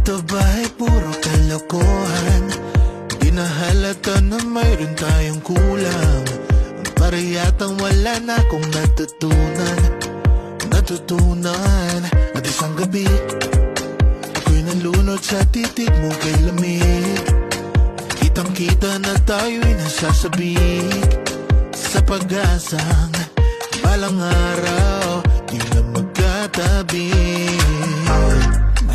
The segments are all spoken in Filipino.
Ito ba ay puro kalokohan? Di na halata na mayroon tayong kulang. Para yatang wala na akong natutunan at isang gabi ako'y nalunod sa titig mo kay lamig. Kitang kita na tayo'y nasasabik sa pag-asang balang araw di na magkatabi.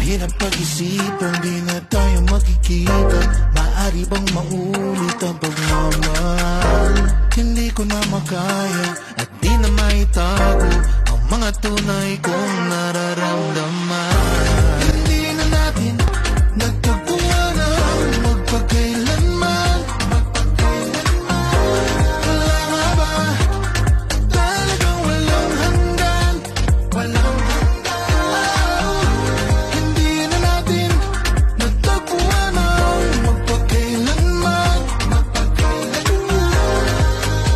Mahirap pag-isipan, di na tayo magkikita. Maaari bang maulit ang pagmamahal? Hindi ko na makaya at di na maitago ang mga tunay kong nararamdaman. Hindi na natin nagtagpuan ang magpagkailanman. Wala nga ba talagang walang hanggan? Walang hanggan. Hindi na natin nagtagpuan ang magpagkailanman.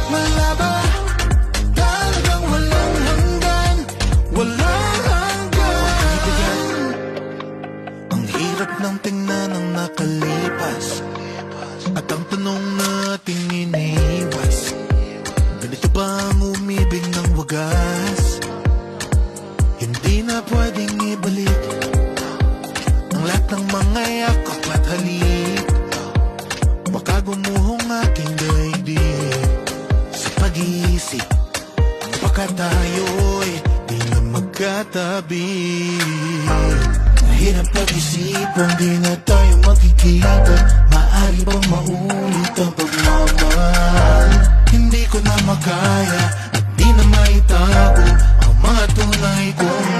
Wala ba talagang walang hanggan? Walang hanggan. Ang hirap ng tingnan ang nakalipas at ang tanong nating iniwas. Ganito ba ang umibig ng wagas? Hindi na pwedeng ibalik ang lahat ng mga yakap at halik. Baka gumuhong aking daigdig sa pag-iisip. Baka tayo'y di na magkatabi. Mahirap pag-isipan, di na tayo magkikita. Maaari bang maulit ang pagmamahal? Hindi ko na makaya at di na maitago ang mga tunay kong